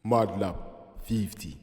Mudlup 50.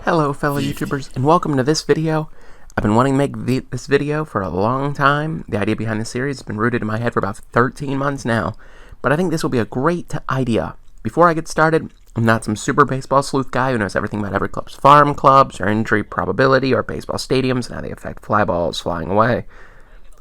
Hello fellow YouTubers, and welcome to this video. I've been wanting to make this video for a long time. The idea behind the series has been rooted in my head for about 13 months now, but I think this will be a great idea. Before I get started, I'm not some super baseball sleuth guy who knows everything about every club's farm clubs, or injury probability, or baseball stadiums, and how they affect fly balls flying away.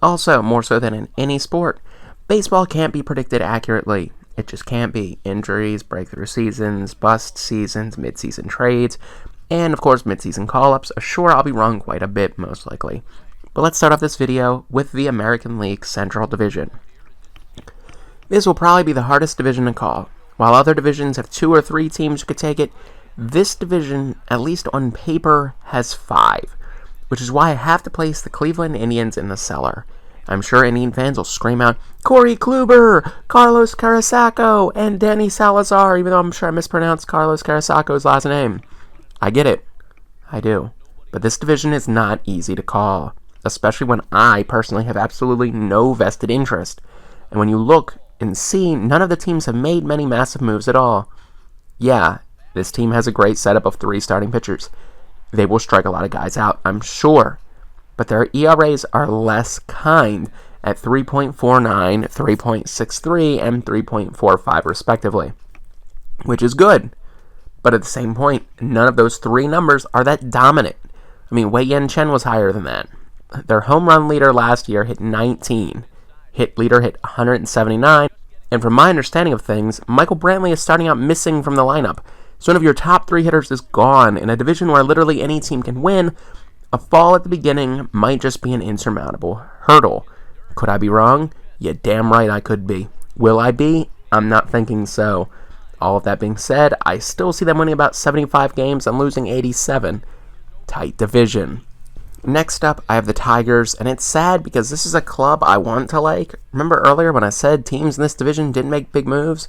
Also, more so than in any sport, baseball can't be predicted accurately. It just can't be. Injuries, breakthrough seasons, bust seasons, mid-season trades, and of course mid-season call-ups. Sure, I'll be wrong quite a bit, most likely. But let's start off this video with the American League Central Division. This will probably be the hardest division to call. While other divisions have 2 or 3 teams who could take it, this division, at least on paper, has 5. Which is why I have to place the Cleveland Indians in the cellar. I'm sure Indian fans will scream out, Corey Kluber, Carlos Carrasco, and Danny Salazar, even though I'm sure I mispronounced Carlos Carrasco's last name. I get it. I do. But this division is not easy to call, especially when I personally have absolutely no vested interest. And when you look and see, none of the teams have made many massive moves at all. Yeah, this team has a great setup of 3 starting pitchers. They will strike a lot of guys out, I'm sure. But their ERAs are less kind at 3.49, 3.63, and 3.45 respectively, which is good. But at the same point, none of those 3 numbers are that dominant. I mean, Wei Yen Chen was higher than that. Their home run leader last year hit 19. Hit leader hit 179. And from my understanding of things, Michael Brantley is starting out missing from the lineup. So one of your top 3 hitters is gone in a division where literally any team can win. A fall at the beginning might just be an insurmountable hurdle. Could I be wrong? Yeah, damn right I could be. Will I be? I'm not thinking so. All of that being said, I still see them winning about 75 games and losing 87. Tight division. Next up, I have the Tigers, and it's sad because this is a club I want to like. Remember earlier when I said teams in this division didn't make big moves?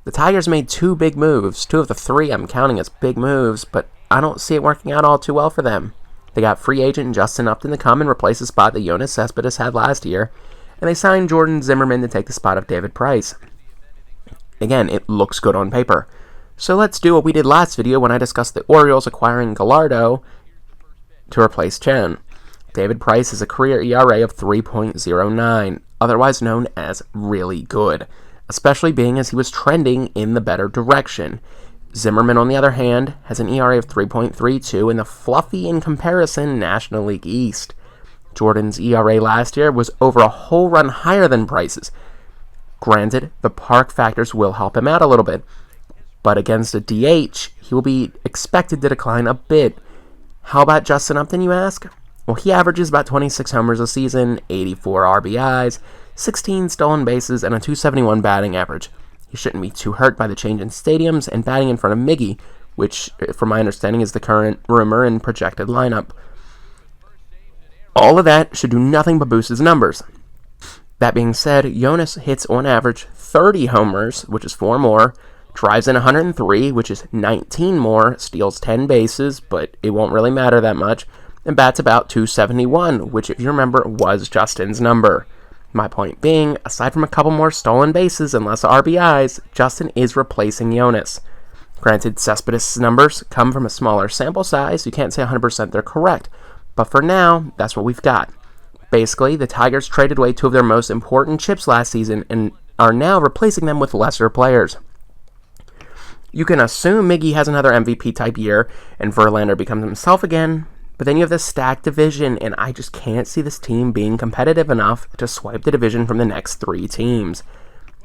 The Tigers made 2 big moves. 2 of the 3 I'm counting as big moves, but I don't see it working out all too well for them. They got free agent Justin Upton to come and replace the spot that Yoenis Cespedes had last year, and they signed Jordan Zimmermann to take the spot of David Price. Again, it looks good on paper. So let's do what we did last video when I discussed the Orioles acquiring Gallardo to replace Chen. David Price has a career ERA of 3.09, otherwise known as really good, especially being as he was trending in the better direction. Zimmermann, on the other hand, has an ERA of 3.32 in the fluffy in comparison National League East. Jordan's ERA last year was over a whole run higher than Price's. Granted, the park factors will help him out a little bit, but against a DH, he will be expected to decline a bit. How about Justin Upton, you ask? Well, he averages about 26 homers a season, 84 RBIs, 16 stolen bases, and a .271 batting average. He shouldn't be too hurt by the change in stadiums and batting in front of Miggy, which, from my understanding, is the current rumor and projected lineup. All of that should do nothing but boost his numbers. That being said, Yoenis hits on average 30 homers, which is 4 more, drives in 103, which is 19 more, steals 10 bases, but it won't really matter that much, and bats about .271, which, if you remember, was Justin's number. My point being, aside from a couple more stolen bases and less RBIs, Justin is replacing Yoenis. Granted, Cespedes' numbers come from a smaller sample size, you can't say 100% they're correct, but for now, that's what we've got. Basically, the Tigers traded away 2 of their most important chips last season and are now replacing them with lesser players. You can assume Miggy has another MVP-type year and Verlander becomes himself again, but then you have this stacked division, and I just can't see this team being competitive enough to swipe the division from the next 3 teams.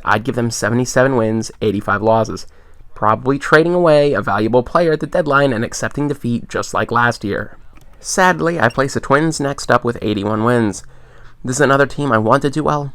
I'd give them 77 wins, 85 losses, probably trading away a valuable player at the deadline and accepting defeat just like last year. Sadly, I place the Twins next up with 81 wins. This is another team I want to do well.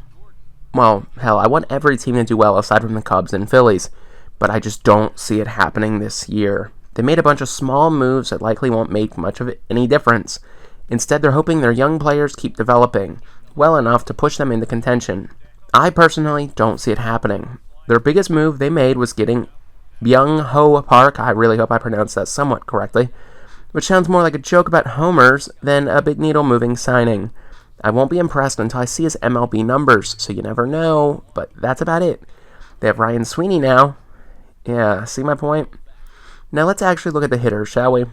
Well, hell, I want every team to do well aside from the Cubs and Phillies, but I just don't see it happening this year. They made a bunch of small moves that likely won't make much of any difference. Instead, they're hoping their young players keep developing well enough to push them into contention. I personally don't see it happening. Their biggest move they made was getting Byung-ho Park, I really hope I pronounced that somewhat correctly, which sounds more like a joke about homers than a big needle-moving signing. I won't be impressed until I see his MLB numbers, so you never know, but that's about it. They have Ryan Sweeney now. Yeah, see my point? Now let's actually look at the hitters, shall we?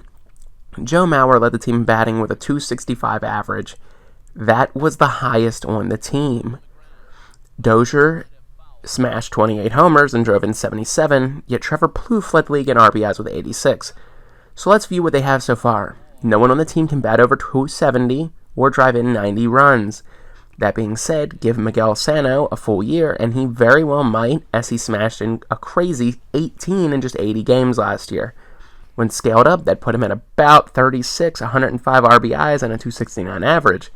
Joe Mauer led the team batting with a .265 average. That was the highest on the team. Dozier smashed 28 homers and drove in 77, yet Trevor Plouffe led the league in RBIs with 86. So let's view what they have so far. No one on the team can bat over .270 or drive in 90 runs. That being said, give Miguel Sano a full year, and he very well might, as he smashed in a crazy 18 in just 80 games last year. When scaled up, that put him at about 36, 105 RBIs, and a .269 average.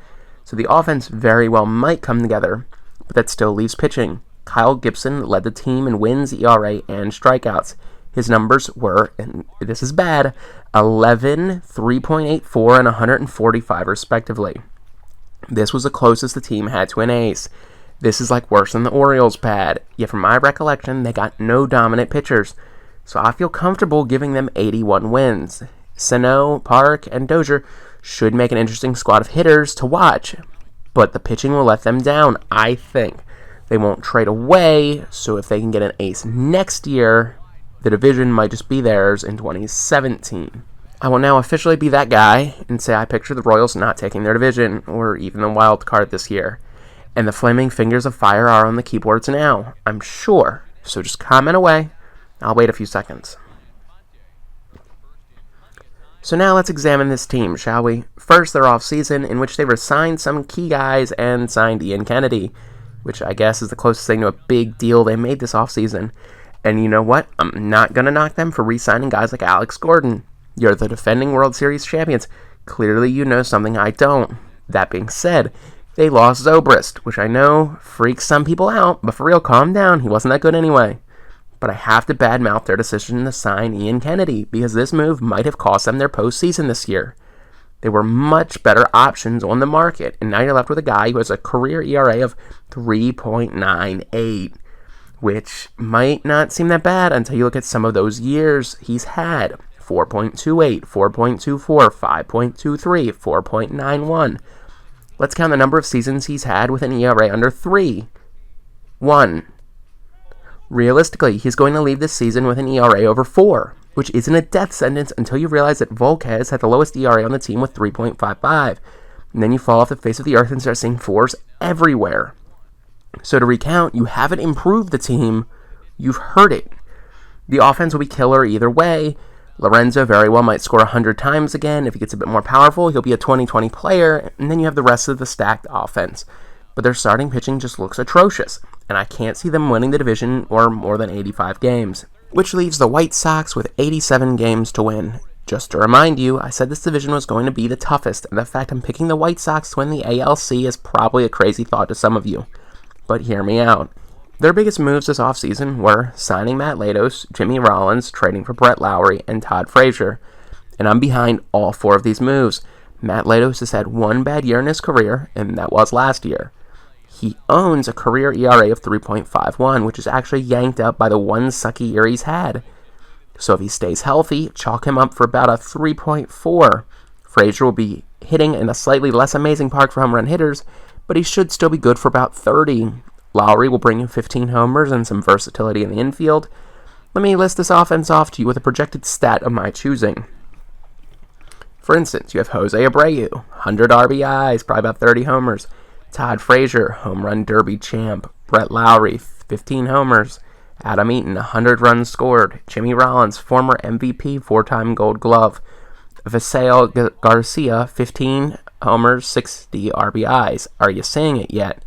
So the offense very well might come together, but that still leaves pitching. Kyle Gibson led the team in wins, ERA, and strikeouts. His numbers were, and this is bad, 11, 3.84, and 145 respectively. This was the closest the team had to an ace. This is like worse than the Orioles' pad, yet from my recollection, they got no dominant pitchers. So I feel comfortable giving them 81 wins. Sano, Park, and Dozier should make an interesting squad of hitters to watch, but the pitching will let them down, I think. They won't trade away, so if they can get an ace next year, the division might just be theirs in 2017. I will now officially be that guy and say I picture the Royals not taking their division, or even the wild card this year. And the flaming fingers of fire are on the keyboards now, I'm sure. So just comment away. I'll wait a few seconds. So now let's examine this team, shall we? First, their offseason, in which they resigned some key guys and signed Ian Kennedy, which I guess is the closest thing to a big deal they made this offseason. And you know what? I'm not going to knock them for re-signing guys like Alex Gordon. You're the defending World Series champions. Clearly you know something I don't. That being said, they lost Zobrist, which I know freaks some people out, but for real, calm down. He wasn't that good anyway. But I have to badmouth their decision to sign Ian Kennedy, because this move might have cost them their postseason this year. There were much better options on the market, and now you're left with a guy who has a career ERA of 3.98, which might not seem that bad until you look at some of those years he's had. 4.28, 4.24, 5.23, 4.91. Let's count the number of seasons he's had with an ERA under 3. 1. Realistically, he's going to leave this season with an ERA over 4, which isn't a death sentence until you realize that Volquez had the lowest ERA on the team with 3.55. And then you fall off the face of the earth and start seeing 4s everywhere. So to recount, you haven't improved the team, you've hurt it. The offense will be killer either way. Lorenzo very well might score 100 times again. If he gets a bit more powerful, he'll be a 20-20 player, and then you have the rest of the stacked offense. But their starting pitching just looks atrocious, and I can't see them winning the division or more than 85 games, which leaves the White Sox with 87 games to win. Just to remind you, I said this division was going to be the toughest, and the fact I'm picking the White Sox to win the ALC is probably a crazy thought to some of you. But hear me out. Their biggest moves this offseason were signing Matt Latos, Jimmy Rollins, trading for Brett Lowry, and Todd Frazier. And I'm behind all 4 of these moves. Matt Latos has had one bad year in his career, and that was last year. He owns a career ERA of 3.51, which is actually yanked up by the one sucky year he's had. So if he stays healthy, chalk him up for about a 3.4. Frazier will be hitting in a slightly less amazing park for home run hitters, but he should still be good for about 30. Lowry will bring in 15 homers and some versatility in the infield. Let me list this offense off to you with a projected stat of my choosing. For instance, you have Jose Abreu, 100 RBIs, probably about 30 homers. Todd Frazier, home run derby champ. Brett Lowry, 15 homers. Adam Eaton, 100 runs scored. Jimmy Rollins, former MVP, 4-time Gold Glove. Vasil Garcia, 15 homers, 60 RBIs. Are you seeing it yet?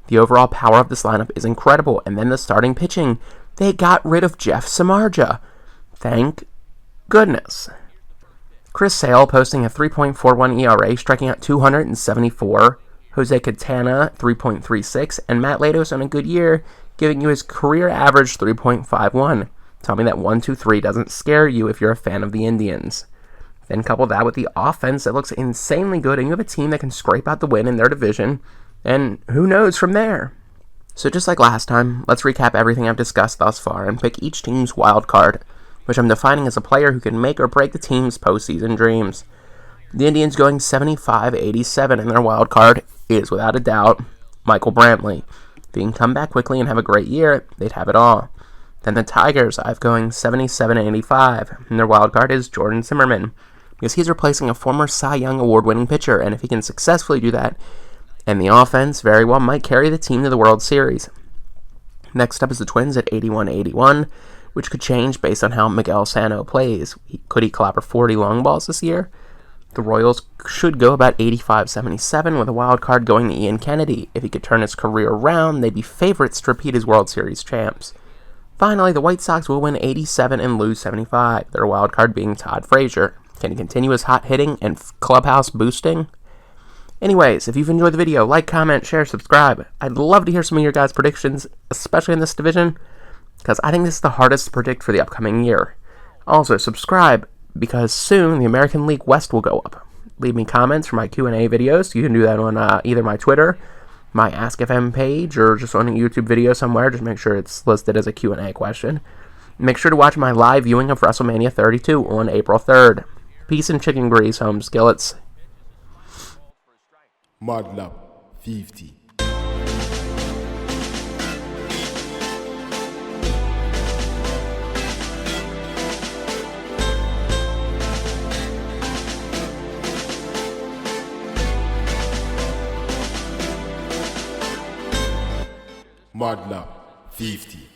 The overall power of this lineup is incredible. And then the starting pitching. They got rid of Jeff Samardzija. Thank goodness. Chris Sale posting a 3.41 ERA, striking out 274. Jose Quintana, 3.36. And Matt Latos on a good year, giving you his career average 3.51. Tell me that 1-2-3 doesn't scare you if you're a fan of the Indians. Then couple that with the offense that looks insanely good, and you have a team that can scrape out the win in their division. And who knows from there? So just like last time, let's recap everything I've discussed thus far and pick each team's wild card, which I'm defining as a player who can make or break the team's postseason dreams. The Indians going 75-87 in their wild card is, without a doubt, Michael Brantley. If he can come back quickly and have a great year, they'd have it all. Then the Tigers, I've going 77-85, and their wild card is Jordan Zimmermann, because he's replacing a former Cy Young award-winning pitcher, and if he can successfully do that, and the offense very well might carry the team to the World Series. Next up is the Twins at 81-81, which could change based on how Miguel Sano plays. Could he clobber 40 long balls this year? The Royals should go about 85-77 with a wild card going to Ian Kennedy. If he could turn his career around, they'd be favorites to repeat as World Series champs. Finally, the White Sox will win 87 and lose 75, their wild card being Todd Frazier. Can he continue his hot hitting and clubhouse boosting? Anyways, if you've enjoyed the video, like, comment, share, subscribe. I'd love to hear some of your guys' predictions, especially in this division, because I think this is the hardest to predict for the upcoming year. Also, subscribe, because soon the American League West will go up. Leave me comments for my Q&A videos. You can do that on either my Twitter, my AskFM page, or just on a YouTube video somewhere. Just make sure it's listed as a Q&A question. Make sure to watch my live viewing of WrestleMania 32 on April 3rd. Peace and chicken grease, home skillets. Mudlup 50. Mudlup 50.